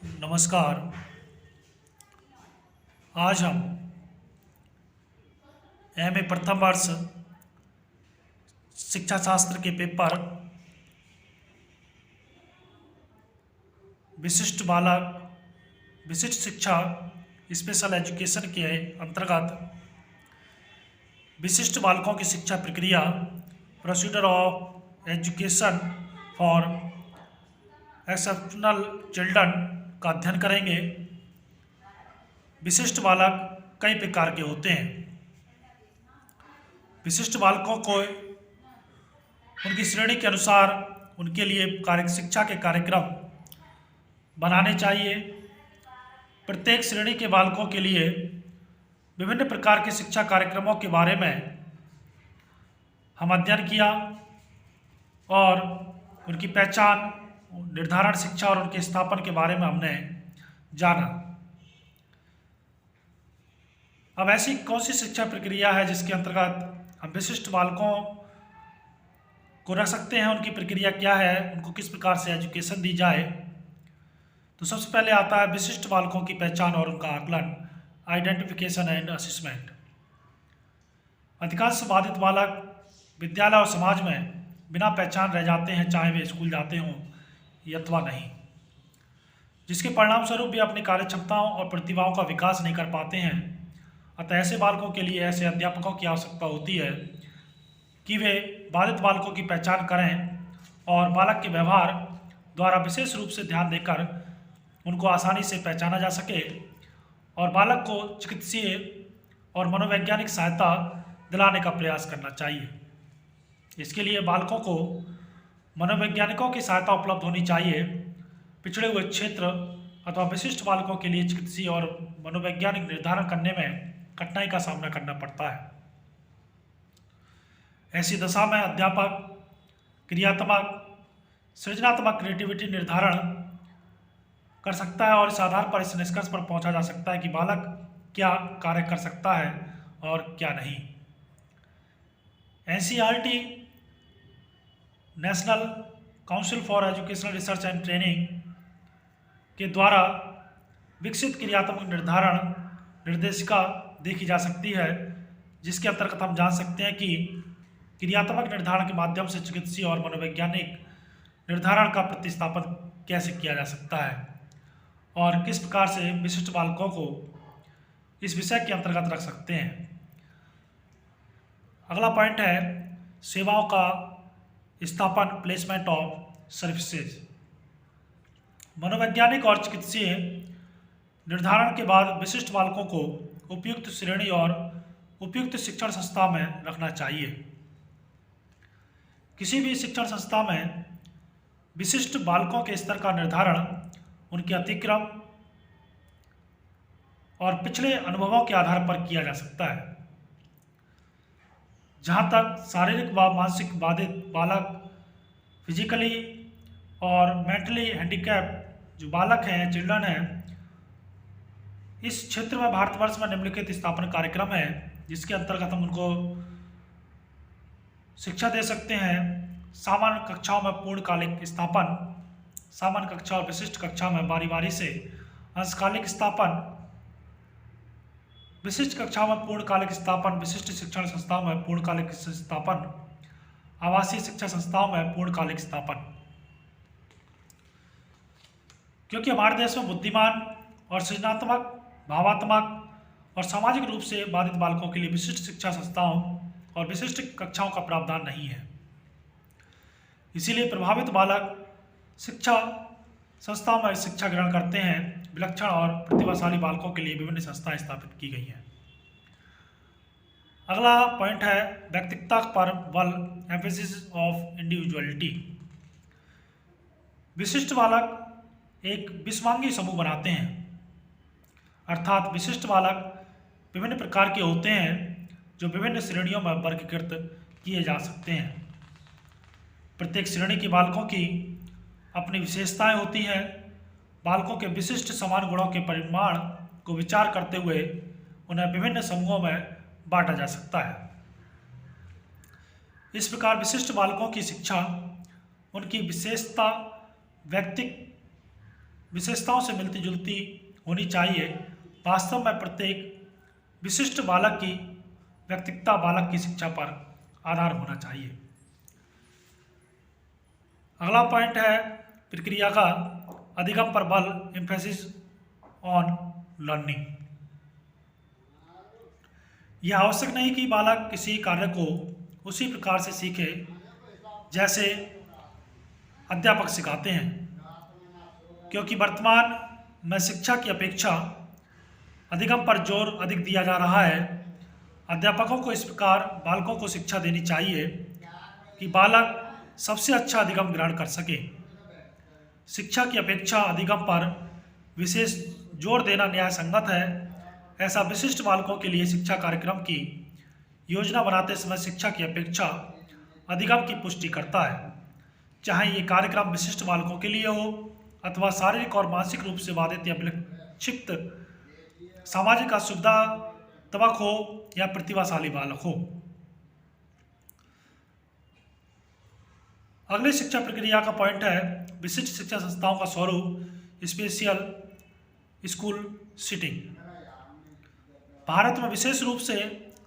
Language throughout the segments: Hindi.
नमस्कार। आज हम एमए प्रथम वर्ष शिक्षा शास्त्र के पेपर विशिष्ट बालक विशिष्ट शिक्षा स्पेशल एजुकेशन के अंतर्गत विशिष्ट बालकों की शिक्षा प्रक्रिया procedure of education for exceptional children का अध्ययन करेंगे। विशिष्ट बालक कई प्रकार के होते हैं। विशिष्ट बालकों को उनकी श्रेणी के अनुसार उनके लिए शिक्षा के कार्यक्रम बनाने चाहिए। प्रत्येक श्रेणी के बालकों के लिए विभिन्न प्रकार के शिक्षा कार्यक्रमों के बारे में हम अध्ययन किया और उनकी पहचान, निर्धारण, शिक्षा और उनके स्थापन के बारे में हमने जाना। अब ऐसी कौन सी शिक्षा प्रक्रिया है जिसके अंतर्गत हम विशिष्ट बालकों को रख सकते हैं, उनकी प्रक्रिया क्या है, उनको किस प्रकार से एजुकेशन दी जाए। तो सबसे पहले आता है विशिष्ट बालकों की पहचान और उनका आकलन, आइडेंटिफिकेशन एंड असेसमेंट। अधिकांश बाधित बालक विद्यालय और समाज में बिना पहचान रह जाते हैं, चाहे वे स्कूल जाते हों अथवा नहीं, जिसके परिणाम स्वरूप वे अपनी कार्य क्षमताओं और प्रतिभाओं का विकास नहीं कर पाते हैं। अतः ऐसे बालकों के लिए ऐसे अध्यापकों की आवश्यकता होती है कि वे बाधित बालकों की पहचान करें और बालक के व्यवहार द्वारा विशेष रूप से ध्यान देकर उनको आसानी से पहचाना जा सके और बालक को चिकित्सीय और मनोवैज्ञानिक सहायता दिलाने का प्रयास करना चाहिए। इसके लिए बालकों को मनोवैज्ञानिकों की सहायता उपलब्ध होनी चाहिए। पिछड़े हुए क्षेत्र अथवा विशिष्ट बालकों के लिए चिकित्सीय और मनोवैज्ञानिक निर्धारण करने में कठिनाई का सामना करना पड़ता है। ऐसी दशा में अध्यापक क्रियात्मक सृजनात्मक क्रिएटिविटी निर्धारण कर सकता है और इस आधार पर इस निष्कर्ष पर पहुंचा जा सकता है कि बालक क्या कार्य कर सकता है और क्या नहीं। NCERT national council for educational research and training के द्वारा विकसित क्रियात्मक निर्धारण निर्देशिका देखी जा सकती है, जिसके अंतर्गत हम जान सकते हैं कि क्रियात्मक निर्धारण के माध्यम से चिकित्सीय और मनोवैज्ञानिक निर्धारण का प्रतिस्थापन कैसे किया जा सकता है और किस प्रकार से विशिष्ट बालकों को इस विषय के अंतर्गत रख सकते हैं। अगला पॉइंट है सेवाओं का स्थापन, प्लेसमेंट ऑफ सर्विसेज। मनोवैज्ञानिक और चिकित्सीय निर्धारण के बाद विशिष्ट बालकों को उपयुक्त श्रेणी और उपयुक्त शिक्षण संस्था में रखना चाहिए। किसी भी शिक्षण संस्था में विशिष्ट बालकों के स्तर का निर्धारण उनके अतिक्रम और पिछले अनुभवों के आधार पर किया जा सकता है। जहाँ तक शारीरिक व मानसिक बाधित बालक, फिजिकली और मेंटली हैंडीकैप जो बालक हैं, चिल्ड्रन हैं, इस क्षेत्र में भारतवर्ष में निम्नलिखित स्थापन कार्यक्रम है जिसके अंतर्गत हम उनको शिक्षा दे सकते हैं। सामान्य कक्षाओं में पूर्णकालिक स्थापन, सामान्य कक्षा और विशिष्ट कक्षा में बारी बारी से अंशकालिक स्थापन, विशिष्ट कक्षाओं में पूर्णकालिक स्थापन, विशिष्ट शिक्षण संस्थाओं में पूर्णकालिक स्थापन, आवासीय शिक्षा संस्थाओं में पूर्णकालिक स्थापन। क्योंकि हमारे देश में बुद्धिमान और सृजनात्मक, भावात्मक और सामाजिक रूप से बाधित बालकों के लिए विशिष्ट शिक्षा संस्थाओं और विशिष्ट कक्षाओं का प्रावधान नहीं है, इसीलिए प्रभावित बालक शिक्षा संस्थाओं में शिक्षा ग्रहण करते हैं। विलक्षण और प्रतिभाशाली बालकों के लिए विभिन्न संस्थाएं स्थापित की गई हैं। अगला पॉइंट है व्यक्तिगता पर बल, एम्फेसिस ऑफ इंडिविजुअलिटी। विशिष्ट बालक एक विषमांगी समूह बनाते हैं, अर्थात विशिष्ट बालक विभिन्न प्रकार के होते हैं जो विभिन्न श्रेणियों में वर्गीकृत किए जा सकते हैं। प्रत्येक श्रेणी के बालकों की अपनी विशेषताएं होती हैं। बालकों के विशिष्ट समान गुणों के परिमाण को विचार करते हुए उन्हें विभिन्न समूहों में बांटा जा सकता है। इस प्रकार विशिष्ट बालकों की शिक्षा उनकी विशेषता, व्यक्तिक विशेषताओं से मिलती जुलती होनी चाहिए। वास्तव में प्रत्येक विशिष्ट बालक की व्यक्तिगत बालक की शिक्षा पर आधार होना चाहिए। अगला पॉइंट है प्रक्रिया का अधिगम पर बल, एम्फेसिस ऑन लर्निंग। यह आवश्यक नहीं कि बालक किसी कार्य को उसी प्रकार से सीखे जैसे अध्यापक सिखाते हैं, क्योंकि वर्तमान में शिक्षा की अपेक्षा अधिगम पर जोर अधिक दिया जा रहा है। अध्यापकों को इस प्रकार बालकों को शिक्षा देनी चाहिए कि बालक सबसे अच्छा अधिगम ग्रहण कर सके। शिक्षा की अपेक्षा अधिगम पर विशेष जोर देना न्याय संगत है। ऐसा विशिष्ट बालकों के लिए शिक्षा कार्यक्रम की योजना बनाते समय शिक्षा की अपेक्षा अधिगम की पुष्टि करता है, चाहे ये कार्यक्रम विशिष्ट बालकों के लिए हो अथवा शारीरिक और मानसिक रूप से बाधित या विक्षिप्त सामाजिक असुविधा तबक हो या प्रतिभाशाली बालक हो। अगली शिक्षा प्रक्रिया का पॉइंट है विशिष्ट शिक्षा संस्थाओं का स्वरूप, स्पेशल स्कूल सिटिंग। भारत में विशेष रूप से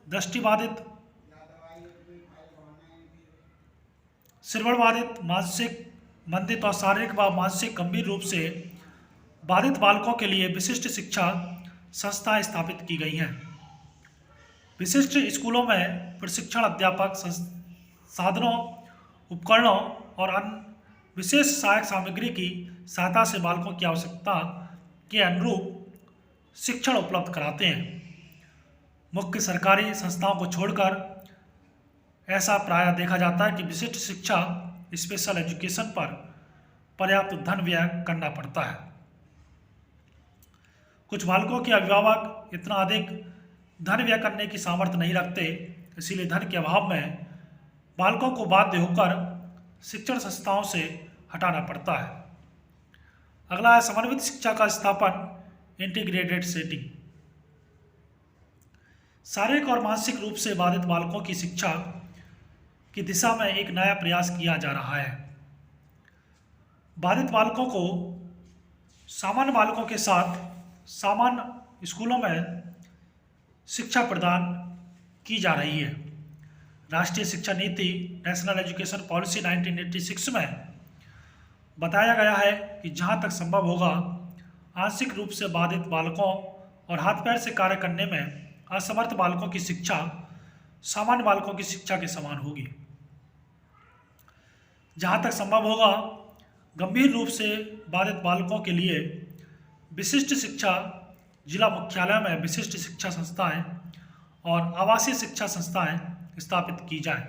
दृष्टिबाधित, श्रवणबाधित, मानसिक मंदित और शारीरिक व मानसिक गंभीर रूप से बाधित बालकों के लिए विशिष्ट शिक्षा संस्थाएं स्थापित की गई हैं। विशिष्ट स्कूलों में प्रशिक्षण, अध्यापक, साधनों, उपकरणों और अन्य विशेष सहायक सामग्री की सहायता से बालकों की आवश्यकता के अनुरूप शिक्षण उपलब्ध कराते हैं। मुख्य सरकारी संस्थाओं को छोड़कर ऐसा प्रायः देखा जाता है कि विशिष्ट शिक्षा, स्पेशल एजुकेशन पर पर्याप्त धन व्यय करना पड़ता है। कुछ बालकों के अभिभावक इतना अधिक धन व्यय करने की सामर्थ्य नहीं रखते, इसीलिए धन के अभाव में बालकों को बाध्य होकर शिक्षण संस्थाओं से हटाना पड़ता है। अगला है समन्वित शिक्षा का स्थापन, इंटीग्रेटेड सेटिंग। शारीरिक और मानसिक रूप से बाधित बालकों की शिक्षा की दिशा में एक नया प्रयास किया जा रहा है। बाधित बालकों को सामान्य बालकों के साथ सामान्य स्कूलों में शिक्षा प्रदान की जा रही है। राष्ट्रीय शिक्षा नीति, नेशनल एजुकेशन पॉलिसी 1986 में बताया गया है कि जहां तक संभव होगा आंशिक रूप से बाधित बालकों और हाथ पैर से कार्य करने में असमर्थ बालकों की शिक्षा सामान्य बालकों की शिक्षा के समान होगी। जहां तक संभव होगा गंभीर रूप से बाधित बालकों के लिए विशिष्ट शिक्षा जिला मुख्यालय में विशिष्ट शिक्षा संस्थाएं और आवासीय शिक्षा संस्थाएं स्थापित की जाएं।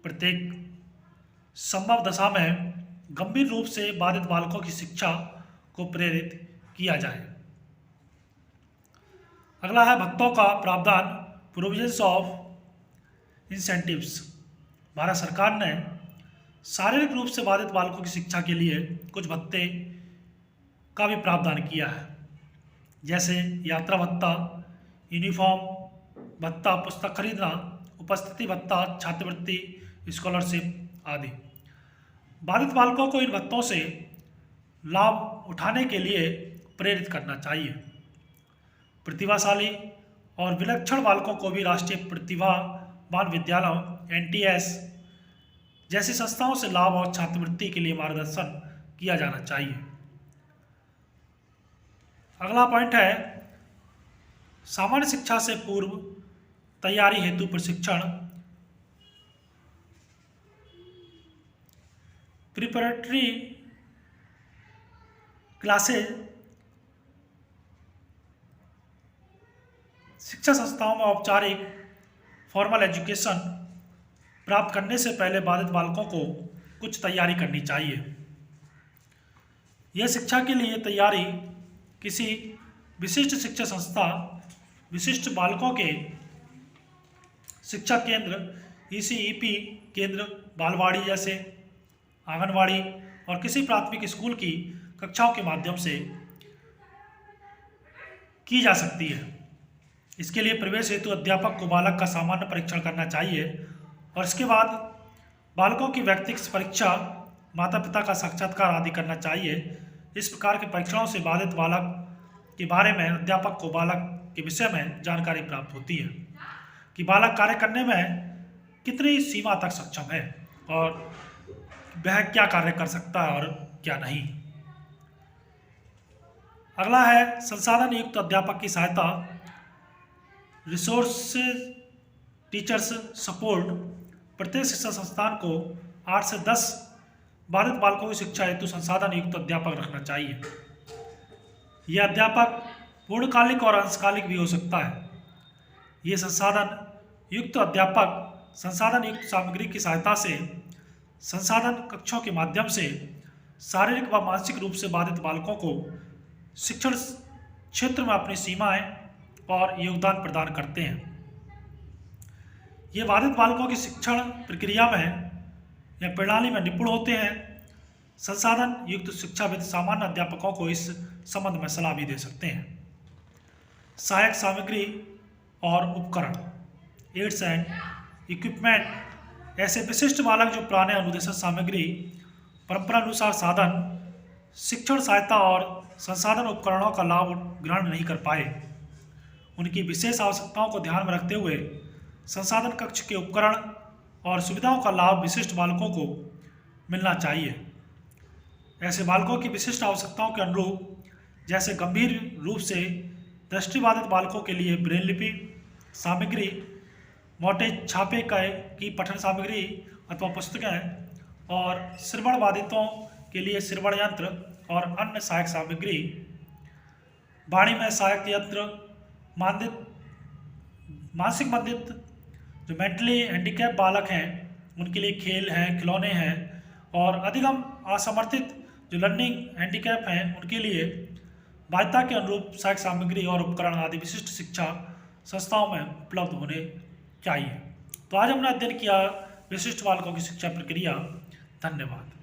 प्रत्येक संभव दशा में गंभीर रूप से बाधित बालकों की शिक्षा को प्रेरित किया जाए। अगला है भत्तों का प्रावधान, प्रोविजंस ऑफ इंसेंटिव्स। भारत सरकार ने शारीरिक रूप से बाधित बालकों की शिक्षा के लिए कुछ भत्ते का भी प्रावधान किया है, जैसे यात्रा भत्ता, यूनिफॉर्म भत्ता, पुस्तक खरीदना, उपस्थिति भत्ता, छात्रवृत्ति, स्कॉलरशिप आदि। बाधित बालकों को इन भत्तों से लाभ उठाने के लिए प्रेरित करना चाहिए। प्रतिभाशाली और विलक्षण बालकों को भी राष्ट्रीय प्रतिभावान विद्यालयों NTS जैसी संस्थाओं से लाभ और छात्रवृत्ति के लिए मार्गदर्शन किया जाना चाहिए। अगला पॉइंट है सामान्य शिक्षा से पूर्व तैयारी हेतु प्रशिक्षण, प्रिपरेटरी क्लासेज। शिक्षा संस्थाओं में औपचारिक फॉर्मल एजुकेशन प्राप्त करने से पहले बाधित बालकों को कुछ तैयारी करनी चाहिए। यह शिक्षा के लिए तैयारी किसी विशिष्ट शिक्षा संस्था, विशिष्ट बालकों के शिक्षा केंद्र, ECEP केंद्र, बालवाड़ी जैसे आंगनवाड़ी और किसी प्राथमिक स्कूल की कक्षाओं के माध्यम से की जा सकती है। इसके लिए प्रवेश हेतु अध्यापक को बालक का सामान्य परीक्षण करना चाहिए और इसके बाद बालकों की व्यक्तिगत परीक्षा, माता पिता का साक्षात्कार आदि करना चाहिए, इस प्रकार के परीक्षणों से बाधित बालक के बारे में अध्यापक को बालक के विषय में जानकारी प्राप्त होती है कि बालक कार्य करने में कितनी सीमा तक सक्षम है और वह क्या कार्य कर सकता है और क्या नहीं। अगला है संसाधन युक्त अध्यापक की सहायता। Resource teachers support. प्रत्येक शिक्षा संस्थान को 8 से 10 बाधित बालकों की शिक्षा हेतु संसाधन युक्त अध्यापक रखना चाहिए। यह अध्यापक पूर्णकालिक और अंशकालिक भी हो सकता है। ये संसाधन युक्त अध्यापक संसाधन युक्त सामग्री की सहायता से संसाधन कक्षों के माध्यम से शारीरिक व मानसिक रूप से बाधित बालकों को शिक्षण क्षेत्र में अपनी सीमाएं और योगदान प्रदान करते हैं। ये बाधित बालकों की शिक्षण प्रक्रिया में या प्रणाली में निपुण होते हैं। संसाधन युक्त शिक्षाविद सामान्य अध्यापकों को इस संबंध में सलाह भी दे सकते हैं। सहायक सामग्री और उपकरण, एड्स एंड इक्विपमेंट। ऐसे विशिष्ट बालक जो पुराने अनुदेशन सामग्री, परंपरानुसार साधन, शिक्षण सहायता और संसाधन उपकरणों का लाभ ग्रहण नहीं कर पाए, उनकी विशेष आवश्यकताओं को ध्यान में रखते हुए संसाधन कक्ष के उपकरण और सुविधाओं का लाभ विशिष्ट बालकों को मिलना चाहिए। ऐसे बालकों की विशिष्ट आवश्यकताओं के अनुरूप, जैसे गंभीर रूप से दृष्टिबाधित बालकों के लिए ब्रेल लिपि सामग्री, मोटे छापे की पठन सामग्री अथवा पुस्तकें, और श्रवण बाधितों के लिए श्रवण यंत्र और अन्य सहायक सामग्री। वाणी में सहायक यंत्र, मानसिक मंदित जो मेंटली हैंडीकैप बालक हैं उनके लिए खेल हैं, खिलौने हैं, और अधिगम असमर्थित जो लर्निंग हैंडीकैप हैं उनके लिए बाध्यता के अनुरूप सहायक सामग्री और उपकरण आदि विशिष्ट शिक्षा संस्थाओं में उपलब्ध होने चाहिए। तो आज हमने अध्ययन किया विशिष्ट बालकों की शिक्षा प्रक्रिया। धन्यवाद।